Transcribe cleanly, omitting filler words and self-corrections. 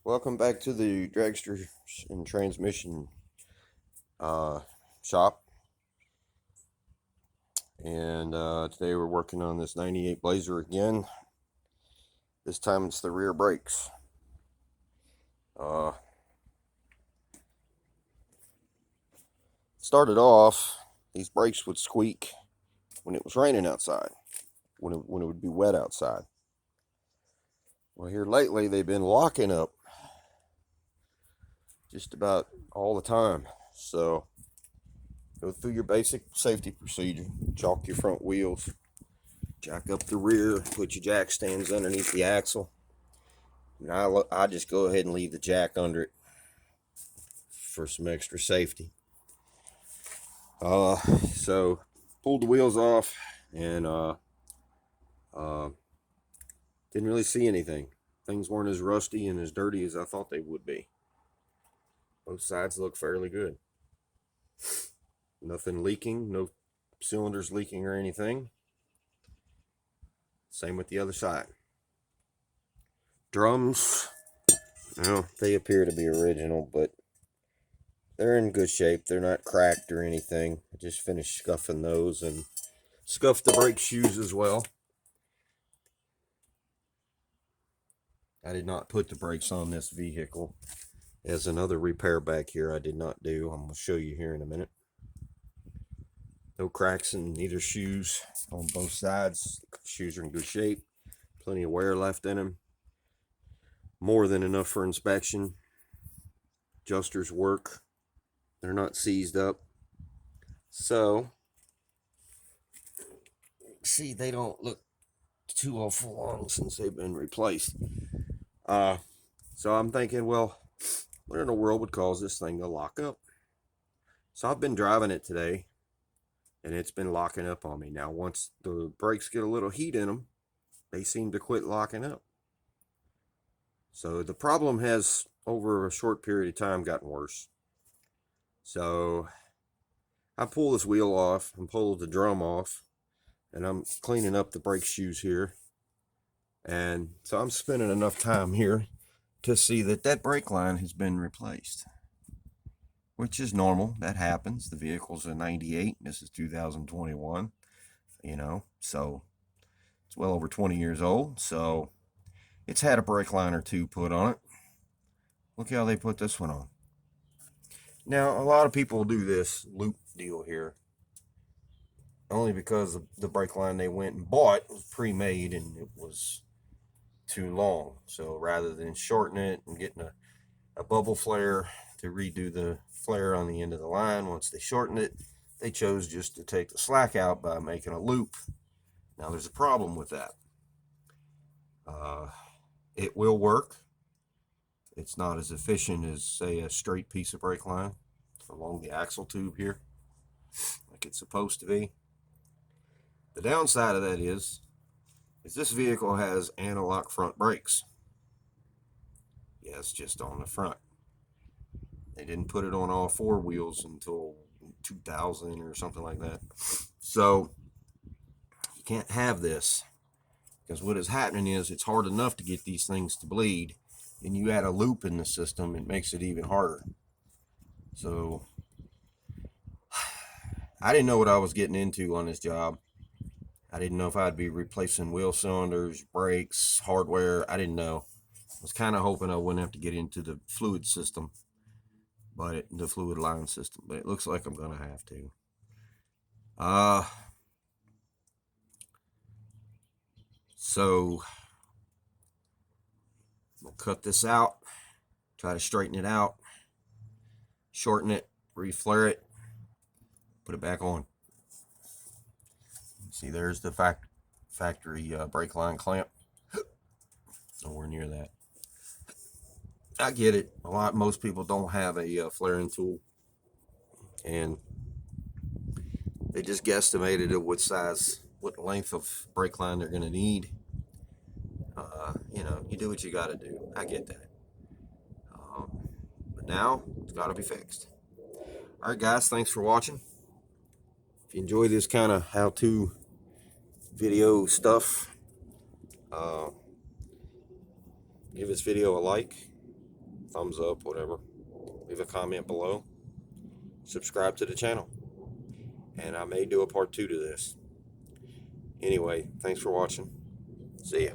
Welcome back to the Dragster and Transmission shop. And today we're working on this 98 Blazer again. This time it's the rear brakes. Started off, these brakes would squeak when it was raining outside, when it would be wet outside. Well, here lately they've been locking up just about all the time. So go through your basic safety procedure. Chalk your front wheels, jack up the rear, put your jack stands underneath the axle. And I just go ahead and leave the jack under it for some extra safety. So pulled the wheels off and didn't really see anything. Things weren't as rusty and as dirty as I thought they would be. Both sides look fairly good. Nothing leaking, no cylinders leaking or anything. Same with the other side. Drums, well, they appear to be original, but they're in good shape. They're not cracked or anything. I just finished scuffing those and scuffed the brake shoes as well. I did not put the brakes on this vehicle. There's another repair back here I did not do. I'm going to show you here in a minute. No cracks in either shoes on both sides. The shoes are in good shape. Plenty of wear left in them. More than enough for inspection. Adjusters work. They're not seized up. So, see, they don't look too awful long since they've been replaced. So I'm thinking, well, what in the world would cause this thing to lock up? So I've been driving it today, and it's been locking up on me. Now, once the brakes get a little heat in them, they seem to quit locking up. So the problem has, over a short period of time, gotten worse. So I pull this wheel off and pull the drum off, and I'm cleaning up the brake shoes here. And so I'm spending enough time here to see that that brake line has been replaced, which is normal. That happens. The vehicle's a 98. This is 2021, so it's well over 20 years old. So it's had a brake line or two put on it. Look how they put this one on. Now, a lot of people do this loop deal here only because the brake line they went and bought was pre-made and it was too long. So rather than shorten it and getting a bubble flare to redo the flare on the end of the line, once they shortened it, they chose just to take the slack out by making a loop. Now there's a problem with that. It will work. It's not as efficient as, say, a straight piece of brake line along the axle tube here, like it's supposed to be. The downside of that is this vehicle has anti-lock front brakes. Yes, just on the front. They didn't put it on all four wheels until 2000 or something like that. So you can't have this, because what is happening is it's hard enough to get these things to bleed, and you add a loop in the system, it makes it even harder. So I didn't know what I was getting into on this job. I didn't know if I'd be replacing wheel cylinders, brakes, hardware. I didn't know. I was kind of hoping I wouldn't have to get into the fluid system, the fluid line system, but it looks like I'm going to have to. So we'll cut this out, try to straighten it out, shorten it, reflare it, put it back on. See, there's the factory brake line clamp. Nowhere near that. I get it. Most people don't have a flaring tool, and they just guesstimated at what length of brake line they're going to need. You do what you got to do. I get that. But now it's got to be fixed. All right, guys, thanks for watching. If you enjoy this kind of how-to video stuff, give this video a like, thumbs up, whatever. Leave a comment below. Subscribe to the channel. And I may do a part 2 to this. Anyway, thanks for watching. See ya.